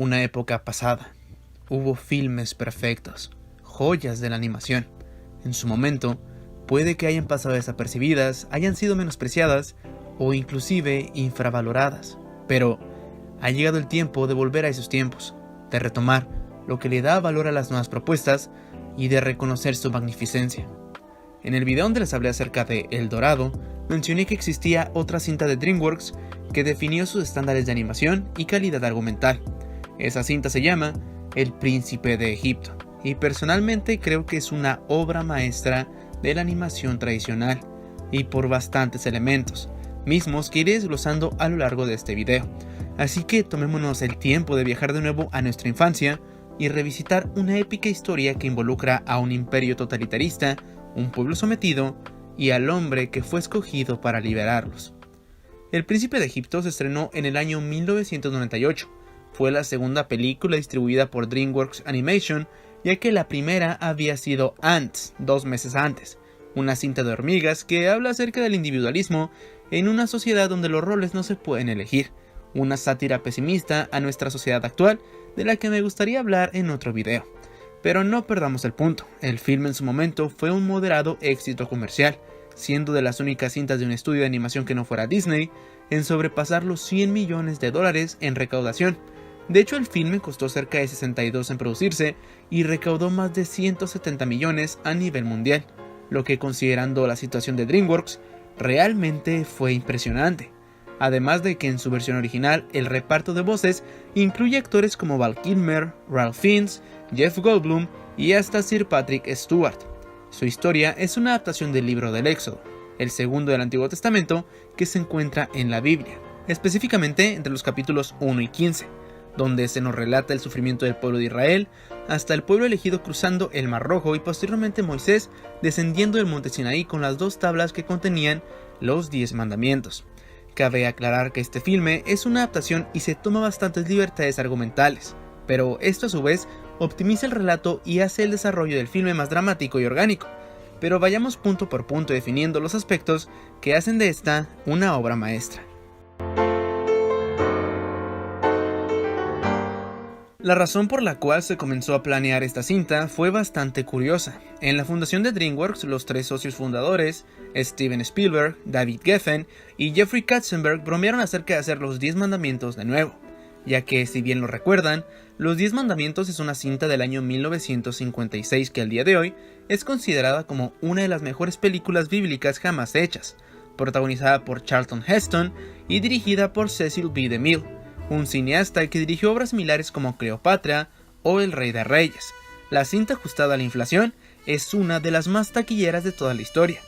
una época pasada. Hubo filmes perfectos, joyas de la animación. En su momento, puede que hayan pasado desapercibidas, hayan sido menospreciadas o inclusive infravaloradas. Pero ha llegado el tiempo de volver a esos tiempos, de retomar lo que le da valor a las nuevas propuestas y de reconocer su magnificencia. En el video donde les hablé acerca de El Dorado, mencioné que existía otra cinta de DreamWorks que definió sus estándares de animación y calidad argumental. Esa cinta se llama El Príncipe de Egipto, y personalmente creo que es una obra maestra de la animación tradicional, y por bastantes elementos, mismos que iré desglosando a lo largo de este video. Así que tomémonos el tiempo de viajar de nuevo a nuestra infancia y revisitar una épica historia que involucra a un imperio totalitarista, un pueblo sometido y al hombre que fue escogido para liberarlos. El Príncipe de Egipto se estrenó en el año 1998. Fue la segunda película distribuida por DreamWorks Animation, ya que la primera había sido Ants, 2 meses antes, una cinta de hormigas que habla acerca del individualismo en una sociedad donde los roles no se pueden elegir, una sátira pesimista a nuestra sociedad actual de la que me gustaría hablar en otro video. Pero no perdamos el punto, el filme en su momento fue un moderado éxito comercial, siendo de las únicas cintas de un estudio de animación que no fuera Disney en sobrepasar los $100 millones en recaudación. De hecho, el filme costó cerca de 62 en producirse y recaudó más de 170 millones a nivel mundial, lo que, considerando la situación de DreamWorks, realmente fue impresionante. Además de que en su versión original el reparto de voces incluye actores como Val Kilmer, Ralph Fiennes, Jeff Goldblum y hasta Sir Patrick Stewart. Su historia es una adaptación del libro del Éxodo, el segundo del Antiguo Testamento que se encuentra en la Biblia, específicamente entre los capítulos 1 y 15, donde se nos relata el sufrimiento del pueblo de Israel hasta el pueblo elegido cruzando el Mar Rojo y posteriormente Moisés descendiendo del monte Sinaí con las 2 tablas que contenían los 10 mandamientos. Cabe aclarar que este filme es una adaptación y se toma bastantes libertades argumentales, pero esto a su vez optimiza el relato y hace el desarrollo del filme más dramático y orgánico. Pero vayamos punto por punto definiendo los aspectos que hacen de esta una obra maestra. La razón por la cual se comenzó a planear esta cinta fue bastante curiosa. En la fundación de DreamWorks, los 3 socios fundadores, Steven Spielberg, David Geffen y Jeffrey Katzenberg, bromearon acerca de hacer los 10 mandamientos de nuevo, ya que, si bien lo recuerdan, Los 10 mandamientos es una cinta del año 1956 que al día de hoy es considerada como una de las mejores películas bíblicas jamás hechas, protagonizada por Charlton Heston y dirigida por Cecil B. DeMille, un cineasta que dirigió obras similares como Cleopatra o El Rey de Reyes. La cinta, ajustada a la inflación, es una de las más taquilleras de toda la historia,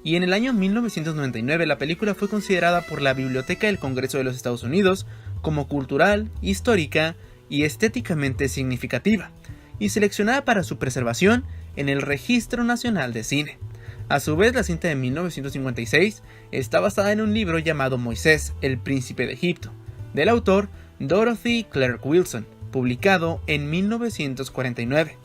y en el año 1999 la película fue considerada por la Biblioteca del Congreso de los Estados Unidos como cultural, histórica y estéticamente significativa, y seleccionada para su preservación en el Registro Nacional de Cine. A su vez, la cinta de 1956 está basada en un libro llamado Moisés, el Príncipe de Egipto, del autor Dorothy Clark Wilson, publicado en 1949,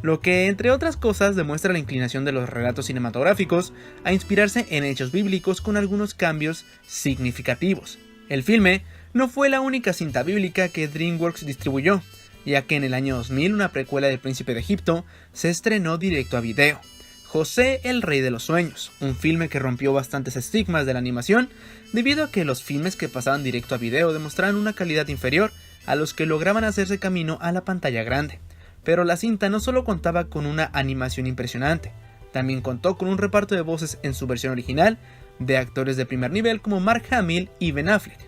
lo que, entre otras cosas, demuestra la inclinación de los relatos cinematográficos a inspirarse en hechos bíblicos con algunos cambios significativos. El filme no fue la única cinta bíblica que DreamWorks distribuyó, ya que en el año 2000 una precuela del Príncipe de Egipto se estrenó directo a video, José el Rey de los Sueños, un filme que rompió bastantes estigmas de la animación debido a que los filmes que pasaban directo a video demostraban una calidad inferior a los que lograban hacerse camino a la pantalla grande. Pero la cinta no solo contaba con una animación impresionante, también contó con un reparto de voces en su versión original de actores de primer nivel como Mark Hamill y Ben Affleck,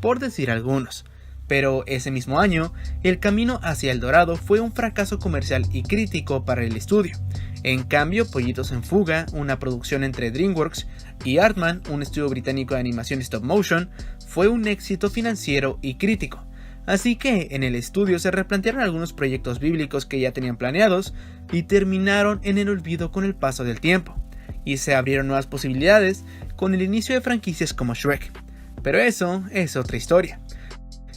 por decir algunos. Pero ese mismo año, el camino hacia El Dorado fue un fracaso comercial y crítico para el estudio. En cambio, Pollitos en Fuga, una producción entre DreamWorks y Aardman, un estudio británico de animación stop motion, fue un éxito financiero y crítico. Así que en el estudio se replantearon algunos proyectos bíblicos que ya tenían planeados y terminaron en el olvido con el paso del tiempo, y se abrieron nuevas posibilidades con el inicio de franquicias como Shrek. Pero eso es otra historia.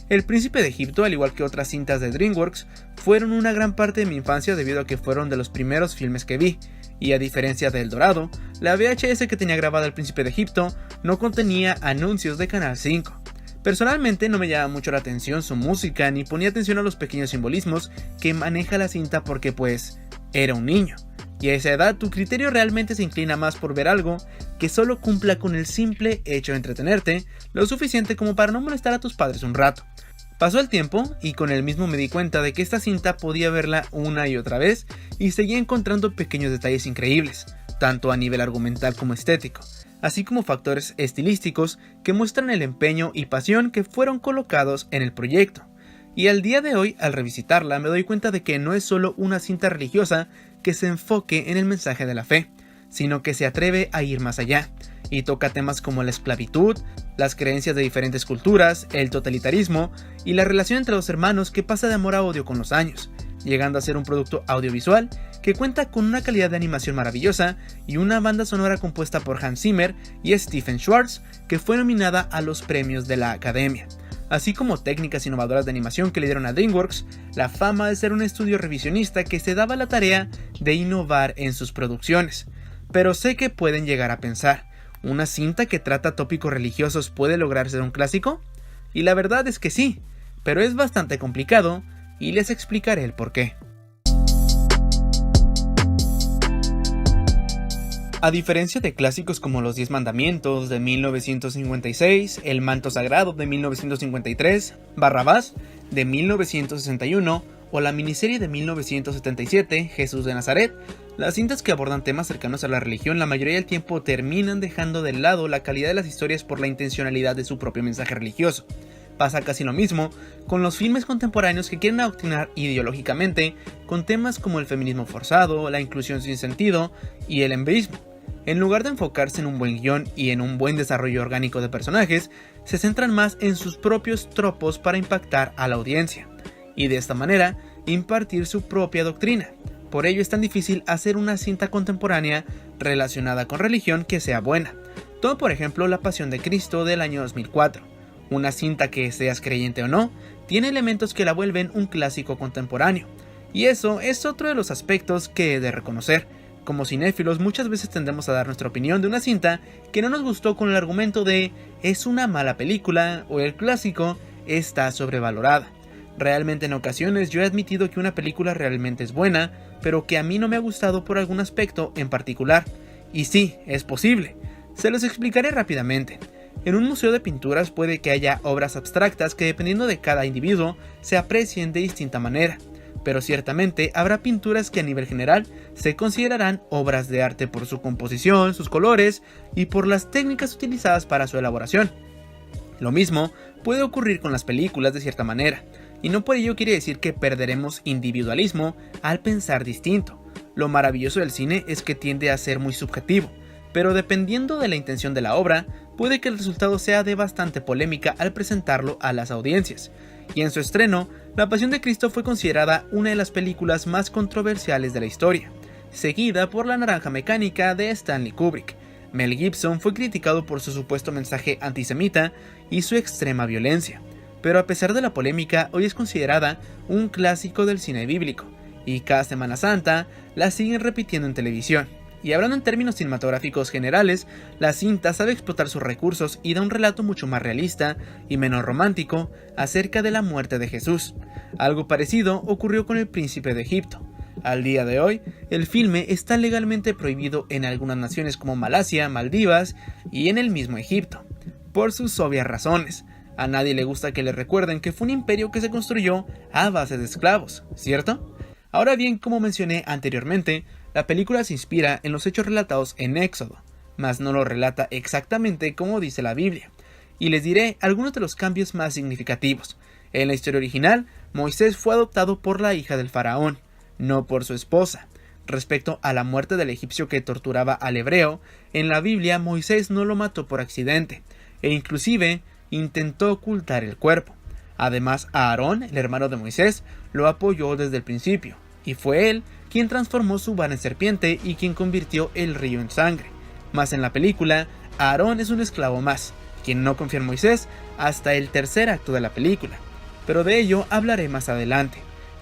El Príncipe de Egipto, al igual que otras cintas de DreamWorks, fueron una gran parte de mi infancia debido a que fueron de los primeros filmes que vi, y a diferencia de El Dorado, la VHS que tenía grabada El Príncipe de Egipto no contenía anuncios de Canal 5. Personalmente no me llama mucho la atención su música ni ponía atención a los pequeños simbolismos que maneja la cinta porque pues era un niño. Y a esa edad tu criterio realmente se inclina más por ver algo que solo cumpla con el simple hecho de entretenerte, lo suficiente como para no molestar a tus padres un rato. Pasó el tiempo y con el mismo me di cuenta de que esta cinta podía verla una y otra vez y seguía encontrando pequeños detalles increíbles, tanto a nivel argumental como estético, así como factores estilísticos que muestran el empeño y pasión que fueron colocados en el proyecto. Y al día de hoy, al revisitarla, me doy cuenta de que no es solo una cinta religiosa que se enfoque en el mensaje de la fe, sino que se atreve a ir más allá, y toca temas como la esclavitud, las creencias de diferentes culturas, el totalitarismo y la relación entre los hermanos que pasa de amor a odio con los años, llegando a ser un producto audiovisual que cuenta con una calidad de animación maravillosa y una banda sonora compuesta por Hans Zimmer y Stephen Schwartz que fue nominada a los premios de la Academia, así como técnicas innovadoras de animación que le dieron a DreamWorks la fama de ser un estudio revisionista que se daba la tarea de innovar en sus producciones. Pero sé que pueden llegar a pensar, ¿una cinta que trata tópicos religiosos puede lograr ser un clásico? Y la verdad es que sí, pero es bastante complicado y les explicaré el porqué. A diferencia de clásicos como Los 10 Mandamientos de 1956, El Manto Sagrado de 1953, Barrabás de 1961 o la miniserie de 1977, Jesús de Nazaret, las cintas que abordan temas cercanos a la religión la mayoría del tiempo terminan dejando de lado la calidad de las historias por la intencionalidad de su propio mensaje religioso. Pasa casi lo mismo con los filmes contemporáneos que quieren adoctrinar ideológicamente con temas como el feminismo forzado, la inclusión sin sentido y el embeísmo. En lugar de enfocarse en un buen guión y en un buen desarrollo orgánico de personajes, se centran más en sus propios tropos para impactar a la audiencia, y de esta manera impartir su propia doctrina. Por ello es tan difícil hacer una cinta contemporánea relacionada con religión que sea buena. Toma por ejemplo La Pasión de Cristo del año 2004. Una cinta que, seas creyente o no, tiene elementos que la vuelven un clásico contemporáneo. Y eso es otro de los aspectos que he de reconocer. Como cinéfilos muchas veces tendemos a dar nuestra opinión de una cinta que no nos gustó con el argumento de es una mala película o el clásico está sobrevalorada. Realmente en ocasiones yo he admitido que una película realmente es buena, pero que a mí no me ha gustado por algún aspecto en particular. Y sí, es posible. Se los explicaré rápidamente. En un museo de pinturas puede que haya obras abstractas que dependiendo de cada individuo se aprecien de distinta manera, pero ciertamente habrá pinturas que a nivel general se considerarán obras de arte por su composición, sus colores y por las técnicas utilizadas para su elaboración. Lo mismo puede ocurrir con las películas de cierta manera, y no por ello quiere decir que perderemos individualismo al pensar distinto. Lo maravilloso del cine es que tiende a ser muy subjetivo, pero dependiendo de la intención de la obra, puede que el resultado sea de bastante polémica al presentarlo a las audiencias. Y en su estreno, La Pasión de Cristo fue considerada una de las películas más controversiales de la historia, seguida por La Naranja Mecánica de Stanley Kubrick. Mel Gibson fue criticado por su supuesto mensaje antisemita y su extrema violencia, pero a pesar de la polémica, hoy es considerada un clásico del cine bíblico, y cada Semana Santa la siguen repitiendo en televisión. Y hablando en términos cinematográficos generales, la cinta sabe explotar sus recursos y da un relato mucho más realista y menos romántico acerca de la muerte de Jesús. Algo parecido ocurrió con El Príncipe de Egipto. Al día de hoy, el filme está legalmente prohibido en algunas naciones como Malasia, Maldivas y en el mismo Egipto, por sus obvias razones. A nadie le gusta que le recuerden que fue un imperio que se construyó a base de esclavos, ¿cierto? Ahora bien, como mencioné anteriormente, la película se inspira en los hechos relatados en Éxodo, mas no lo relata exactamente como dice la Biblia, y les diré algunos de los cambios más significativos. En la historia original, Moisés fue adoptado por la hija del faraón, no por su esposa. Respecto a la muerte del egipcio que torturaba al hebreo, en la Biblia Moisés no lo mató por accidente, e inclusive intentó ocultar el cuerpo. Además, Aarón, el hermano de Moisés, lo apoyó desde el principio, y fue él quien transformó su vara en serpiente y quien convirtió el río en sangre. Más en la película, Aarón es un esclavo más, quien no confía en Moisés hasta el tercer acto de la película, pero de ello hablaré más adelante.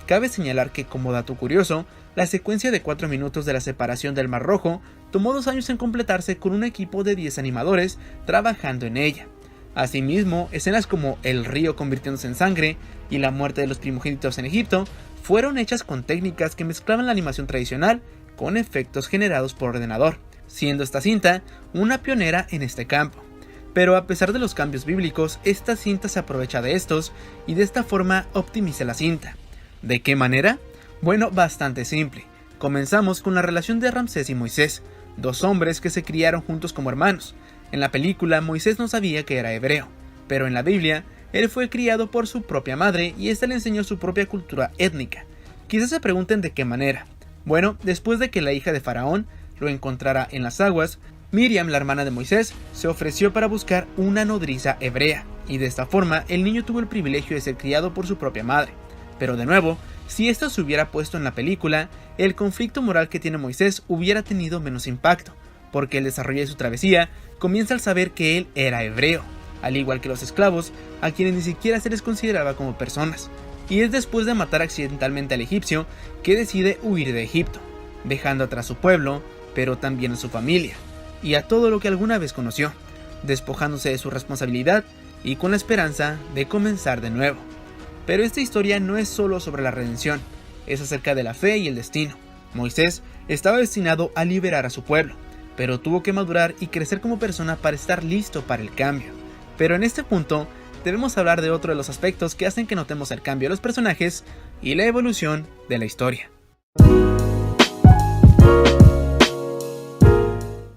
Cabe señalar que, como dato curioso, la secuencia de 4 minutos de la separación del Mar Rojo tomó 2 años en completarse con un equipo de 10 animadores trabajando en ella. Asimismo, escenas como el río convirtiéndose en sangre y la muerte de los primogénitos en Egipto fueron hechas con técnicas que mezclaban la animación tradicional con efectos generados por ordenador, siendo esta cinta una pionera en este campo. Pero a pesar de los cambios bíblicos, esta cinta se aprovecha de estos y de esta forma optimiza la cinta. ¿De qué manera? Bueno, bastante simple. Comenzamos con la relación de Ramsés y Moisés, dos hombres que se criaron juntos como hermanos. En la película, Moisés no sabía que era hebreo, pero en la Biblia, él fue criado por su propia madre y ésta le enseñó su propia cultura étnica. Quizás se pregunten de qué manera. Bueno, después de que la hija de Faraón lo encontrara en las aguas, Miriam, la hermana de Moisés, se ofreció para buscar una nodriza hebrea, y de esta forma el niño tuvo el privilegio de ser criado por su propia madre. Pero de nuevo, si esto se hubiera puesto en la película, el conflicto moral que tiene Moisés hubiera tenido menos impacto, porque el desarrollo de su travesía comienza al saber que él era hebreo, al igual que los esclavos, a quienes ni siquiera se les consideraba como personas. Y es después de matar accidentalmente al egipcio que decide huir de Egipto, dejando atrás su pueblo, pero también a su familia, y a todo lo que alguna vez conoció, despojándose de su responsabilidad y con la esperanza de comenzar de nuevo. Pero esta historia no es solo sobre la redención, es acerca de la fe y el destino. Moisés estaba destinado a liberar a su pueblo, pero tuvo que madurar y crecer como persona para estar listo para el cambio. Pero en este punto, debemos hablar de otro de los aspectos que hacen que notemos el cambio de los personajes y la evolución de la historia.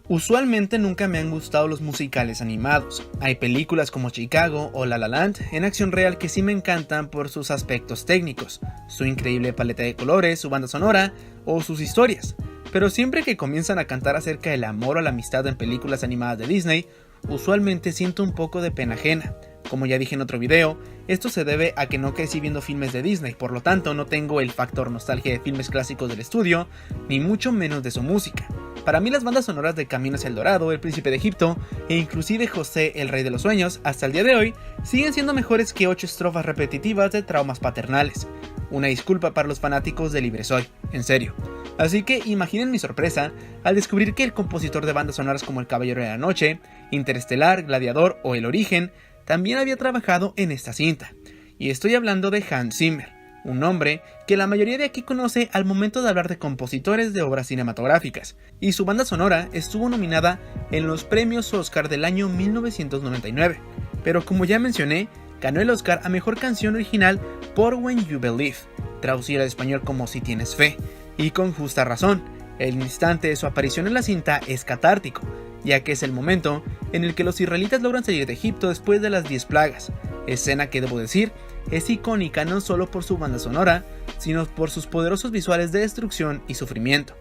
Usualmente nunca me han gustado los musicales animados. Hay películas como Chicago o La La Land en acción real que sí me encantan por sus aspectos técnicos, su increíble paleta de colores, su banda sonora o sus historias. Pero siempre que comienzan a cantar acerca del amor o la amistad en películas animadas de Disney, usualmente siento un poco de pena ajena. Como ya dije en otro video, esto se debe a que no crecí viendo filmes de Disney, por lo tanto no tengo el factor nostalgia de filmes clásicos del estudio, ni mucho menos de su música. Para mí las bandas sonoras de Camino hacia el Dorado, El Príncipe de Egipto e inclusive José, el Rey de los Sueños, hasta el día de hoy, siguen siendo mejores que 8 estrofas repetitivas de traumas paternales. Una disculpa para los fanáticos de Libre Soy, en serio. Así que imaginen mi sorpresa al descubrir que el compositor de bandas sonoras como El Caballero de la Noche, Interestelar, Gladiador o El Origen también había trabajado en esta cinta. Y estoy hablando de Hans Zimmer, un nombre que la mayoría de aquí conoce al momento de hablar de compositores de obras cinematográficas, y su banda sonora estuvo nominada en los premios Oscar del año 1999, pero como ya mencioné, ganó el Oscar a Mejor Canción Original por When You Believe, traducida al español como Si Tienes Fe, y con justa razón. El instante de su aparición en la cinta es catártico, ya que es el momento en el que los israelitas logran salir de Egipto después de las 10 plagas, escena que debo decir es icónica no solo por su banda sonora, sino por sus poderosos visuales de destrucción y sufrimiento.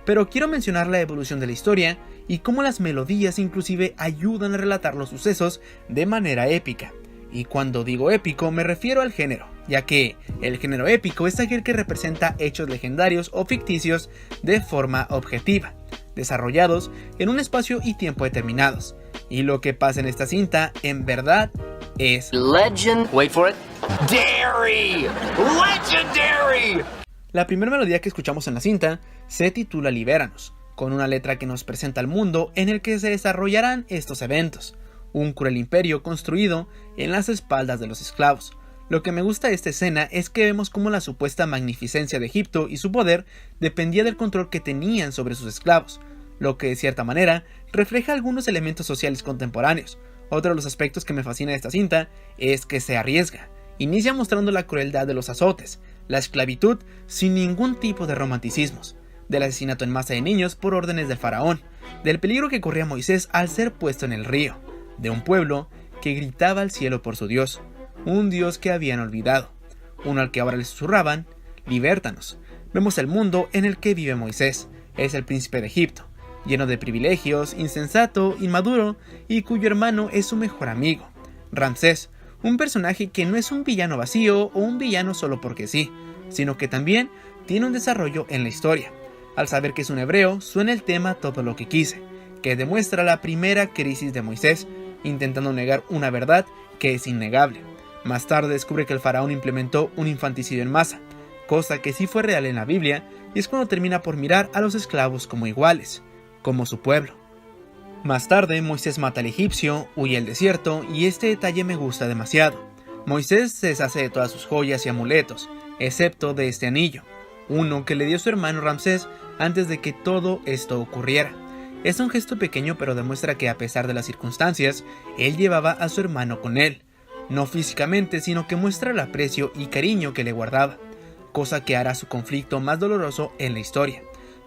Pero quiero mencionar la evolución de la historia y cómo las melodías inclusive ayudan a relatar los sucesos de manera épica. Y cuando digo épico me refiero al género, ya que el género épico es aquel que representa hechos legendarios o ficticios de forma objetiva, desarrollados en un espacio y tiempo determinados. Y lo que pasa en esta cinta, en verdad, es wait for it, Dairy, legendary. La primera melodía que escuchamos en la cinta se titula Libéranos, con una letra que nos presenta el mundo en el que se desarrollarán estos eventos, un cruel imperio construido en las espaldas de los esclavos. Lo que me gusta de esta escena es que vemos cómo la supuesta magnificencia de Egipto y su poder dependía del control que tenían sobre sus esclavos, lo que de cierta manera refleja algunos elementos sociales contemporáneos. Otro de los aspectos que me fascina de esta cinta es que se arriesga. Inicia mostrando la crueldad de los azotes, la esclavitud sin ningún tipo de romanticismos, del asesinato en masa de niños por órdenes del faraón, del peligro que corría Moisés al ser puesto en el río, de un pueblo que gritaba al cielo por su Dios, un Dios que habían olvidado, uno al que ahora le susurraban, libértanos. Vemos el mundo en el que vive Moisés, es el príncipe de Egipto, lleno de privilegios, insensato, inmaduro y cuyo hermano es su mejor amigo, Ramsés, un personaje que no es un villano vacío o un villano solo porque sí, sino que también tiene un desarrollo en la historia. Al saber que es un hebreo, suena el tema Todo lo que quise, que demuestra la primera crisis de Moisés, intentando negar una verdad que es innegable. Más tarde descubre que el faraón implementó un infanticidio en masa, cosa que sí fue real en la Biblia, y es cuando termina por mirar a los esclavos como iguales, como su pueblo. Más tarde, Moisés mata al egipcio, huye al desierto, y este detalle me gusta demasiado. Moisés se deshace de todas sus joyas y amuletos, excepto de este anillo, uno que le dio su hermano Ramsés antes de que todo esto ocurriera. Es un gesto pequeño, pero demuestra que a pesar de las circunstancias, él llevaba a su hermano con él, no físicamente, sino que muestra el aprecio y cariño que le guardaba, cosa que hará su conflicto más doloroso en la historia.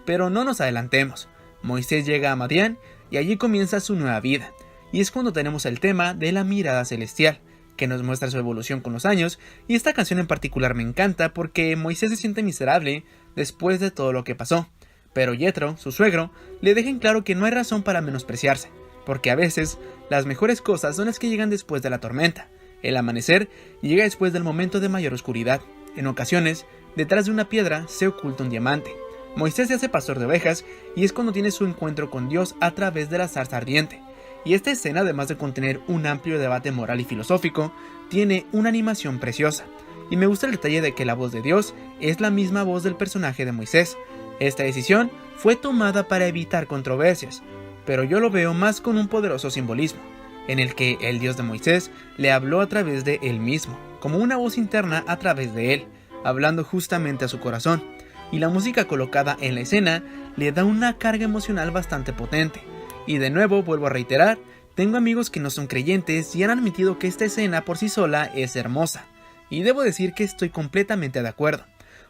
Pero no nos adelantemos. Moisés llega a Madián y allí comienza su nueva vida, y es cuando tenemos el tema de la mirada celestial, que nos muestra su evolución con los años, y esta canción en particular me encanta porque Moisés se siente miserable después de todo lo que pasó, pero Yetro, su suegro, le deja en claro que no hay razón para menospreciarse, porque a veces las mejores cosas son las que llegan después de la tormenta. El amanecer llega después del momento de mayor oscuridad. En ocasiones, detrás de una piedra se oculta un diamante. Moisés se hace pastor de ovejas y es cuando tiene su encuentro con Dios a través de la zarza ardiente. Y esta escena, además de contener un amplio debate moral y filosófico, tiene una animación preciosa. Y me gusta el detalle de que la voz de Dios es la misma voz del personaje de Moisés. Esta decisión fue tomada para evitar controversias, pero yo lo veo más con un poderoso simbolismo, en el que el Dios de Moisés le habló a través de él mismo, como una voz interna a través de él, hablando justamente a su corazón. Y la música colocada en la escena le da una carga emocional bastante potente. Y de nuevo vuelvo a reiterar, tengo amigos que no son creyentes y han admitido que esta escena por sí sola es hermosa. Y debo decir que estoy completamente de acuerdo.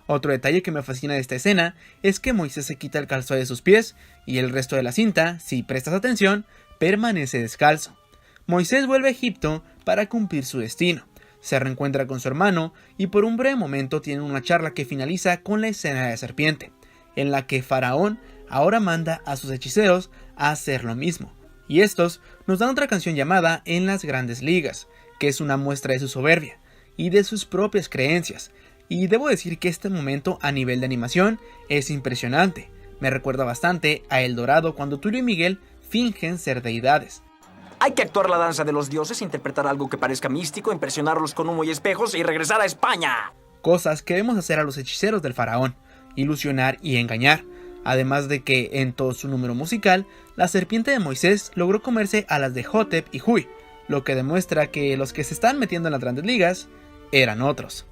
Otro detalle que me fascina de esta escena es que Moisés se quita el calzado de sus pies y el resto de la cinta, si prestas atención, permanece descalzo. Moisés vuelve a Egipto para cumplir su destino. Se reencuentra con su hermano y por un breve momento tienen una charla que finaliza con la escena de la serpiente, en la que Faraón ahora manda a sus hechiceros a hacer lo mismo. Y estos nos dan otra canción llamada En las Grandes Ligas, que es una muestra de su soberbia y de sus propias creencias. Y debo decir que este momento a nivel de animación es impresionante. Me recuerda bastante a El Dorado cuando Tulio y Miguel fingen ser deidades. Hay que actuar la danza de los dioses, interpretar algo que parezca místico, impresionarlos con humo y espejos y regresar a España. Cosas que vemos hacer a los hechiceros del faraón, ilusionar y engañar. Además de que en todo su número musical, la serpiente de Moisés logró comerse a las de Jotep y Huy, lo que demuestra que los que se están metiendo en las grandes ligas eran otros.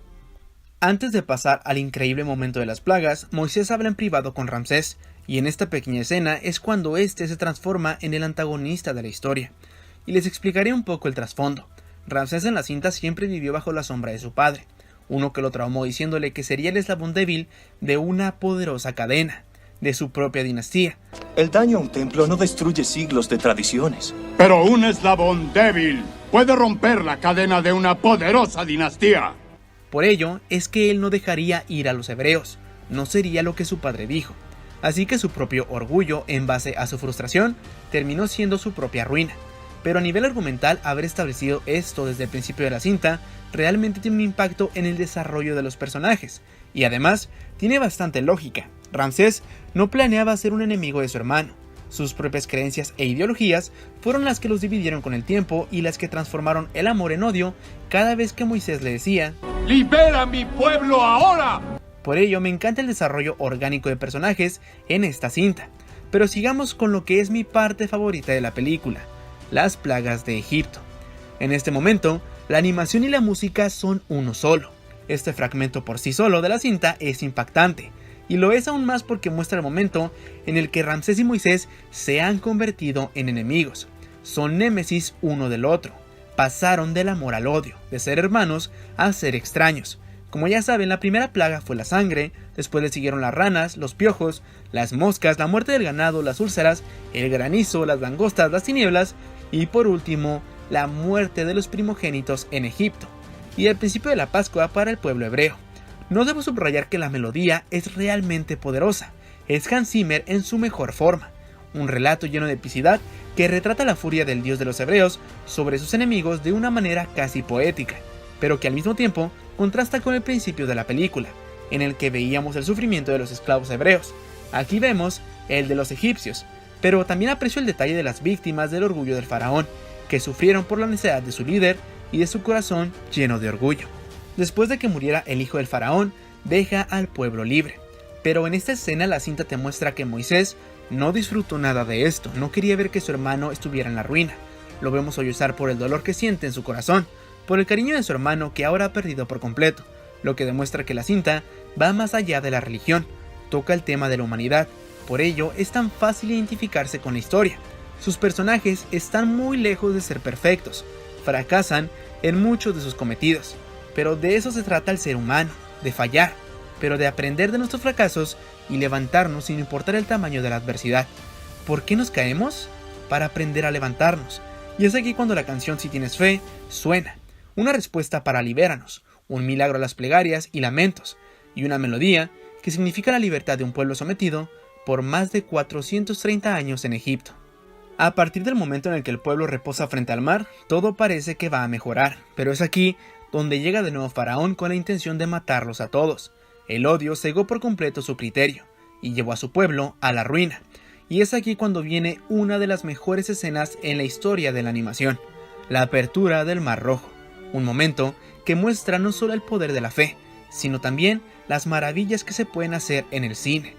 Antes de pasar al increíble momento de las plagas, Moisés habla en privado con Ramsés, y en esta pequeña escena es cuando este se transforma en el antagonista de la historia. Y les explicaré un poco el trasfondo. Ramsés en la cinta siempre vivió bajo la sombra de su padre, uno que lo traumó diciéndole que sería el eslabón débil de una poderosa cadena, de su propia dinastía. El daño a un templo no destruye siglos de tradiciones. Pero un eslabón débil puede romper la cadena de una poderosa dinastía. Por ello es que él no dejaría ir a los hebreos, no sería lo que su padre dijo. Así que su propio orgullo, en base a su frustración, terminó siendo su propia ruina. Pero a nivel argumental, haber establecido esto desde el principio de la cinta realmente tiene un impacto en el desarrollo de los personajes, y además tiene bastante lógica. Ramsés no planeaba ser un enemigo de su hermano. Sus propias creencias e ideologías fueron las que los dividieron con el tiempo y las que transformaron el amor en odio cada vez que Moisés le decía ¡Libera a mi pueblo ahora! Por ello me encanta el desarrollo orgánico de personajes en esta cinta. Pero sigamos con lo que es mi parte favorita de la película, las plagas de Egipto. En este momento, la animación y la música son uno solo. Este fragmento por sí solo de la cinta es impactante, y lo es aún más porque muestra el momento en el que Ramsés y Moisés se han convertido en enemigos. Son némesis uno del otro. Pasaron del amor al odio, de ser hermanos a ser extraños. Como ya saben, la primera plaga fue la sangre, después le siguieron las ranas, los piojos, las moscas, la muerte del ganado, las úlceras, el granizo, las langostas, las tinieblas y por último, la muerte de los primogénitos en Egipto y el principio de la Pascua para el pueblo hebreo. No debo subrayar que la melodía es realmente poderosa, es Hans Zimmer en su mejor forma, un relato lleno de epicidad que retrata la furia del Dios de los hebreos sobre sus enemigos de una manera casi poética, pero que al mismo tiempo contrasta con el principio de la película, en el que veíamos el sufrimiento de los esclavos hebreos. Aquí vemos el de los egipcios, pero también aprecio el detalle de las víctimas del orgullo del faraón, que sufrieron por la necedad de su líder y de su corazón lleno de orgullo. Después de que muriera el hijo del faraón, deja al pueblo libre. Pero en esta escena la cinta te muestra que Moisés no disfrutó nada de esto, no quería ver que su hermano estuviera en la ruina. Lo vemos sollozar por el dolor que siente en su corazón, por el cariño de su hermano que ahora ha perdido por completo, lo que demuestra que la cinta va más allá de la religión, toca el tema de la humanidad, por ello es tan fácil identificarse con la historia. Sus personajes están muy lejos de ser perfectos, fracasan en muchos de sus cometidos, pero de eso se trata el ser humano, de fallar, pero de aprender de nuestros fracasos y levantarnos sin importar el tamaño de la adversidad. ¿Por qué nos caemos? Para aprender a levantarnos. Y es aquí cuando la canción Si Tienes Fe suena, una respuesta para libéranos, un milagro a las plegarias y lamentos, y una melodía que significa la libertad de un pueblo sometido por más de 430 años en Egipto. A partir del momento en el que el pueblo reposa frente al mar, todo parece que va a mejorar, pero es aquí donde llega de nuevo Faraón con la intención de matarlos a todos. El odio cegó por completo su criterio, y llevó a su pueblo a la ruina. Y es aquí cuando viene una de las mejores escenas en la historia de la animación, la apertura del Mar Rojo, un momento que muestra no solo el poder de la fe, sino también las maravillas que se pueden hacer en el cine.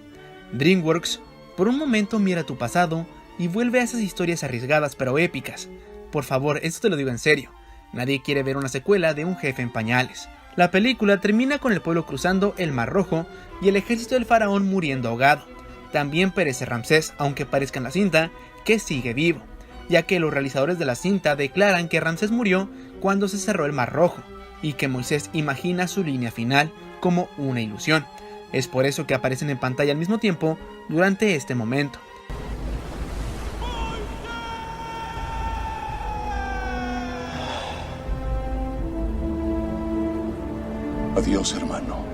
DreamWorks por un momento mira tu pasado y vuelve a esas historias arriesgadas pero épicas. Por favor, esto te lo digo en serio, nadie quiere ver una secuela de Un jefe en pañales. La película termina con el pueblo cruzando el Mar Rojo y el ejército del faraón muriendo ahogado. También perece Ramsés, aunque parezca en la cinta que sigue vivo, ya que los realizadores de la cinta declaran que Ramsés murió cuando se cerró el Mar Rojo, y que Moisés imagina su línea final como una ilusión. Es por eso que aparecen en pantalla al mismo tiempo durante este momento. Adiós, hermano.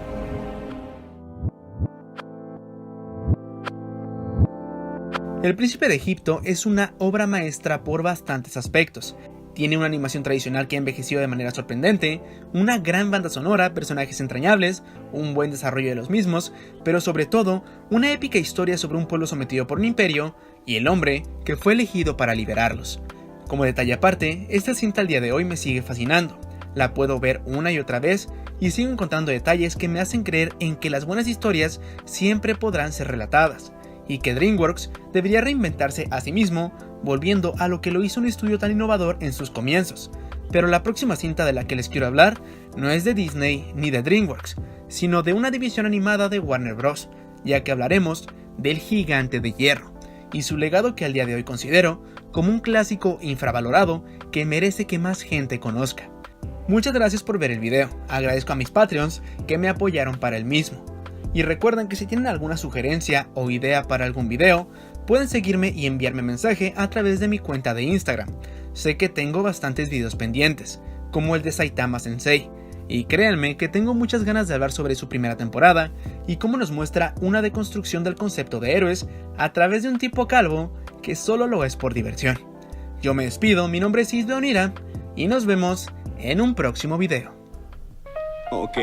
El Príncipe de Egipto es una obra maestra por bastantes aspectos. Tiene una animación tradicional que ha envejecido de manera sorprendente, una gran banda sonora, personajes entrañables, un buen desarrollo de los mismos, pero sobre todo, una épica historia sobre un pueblo sometido por un imperio y el hombre que fue elegido para liberarlos. Como detalle aparte, esta cinta al día de hoy me sigue fascinando. La puedo ver una y otra vez y sigo encontrando detalles que me hacen creer en que las buenas historias siempre podrán ser relatadas, y que DreamWorks debería reinventarse a sí mismo, volviendo a lo que lo hizo un estudio tan innovador en sus comienzos. Pero la próxima cinta de la que les quiero hablar no es de Disney ni de DreamWorks, sino de una división animada de Warner Bros., ya que hablaremos del Gigante de Hierro, y su legado que al día de hoy considero como un clásico infravalorado que merece que más gente conozca. Muchas gracias por ver el video, agradezco a mis Patreons que me apoyaron para el mismo. Y recuerden que si tienen alguna sugerencia o idea para algún video, pueden seguirme y enviarme mensaje a través de mi cuenta de Instagram. Sé que tengo bastantes videos pendientes, como el de Saitama Sensei, y créanme que tengo muchas ganas de hablar sobre su primera temporada y cómo nos muestra una deconstrucción del concepto de héroes a través de un tipo calvo que solo lo es por diversión. Yo me despido, mi nombre es Isbe Onira y nos vemos en un próximo video. Ok.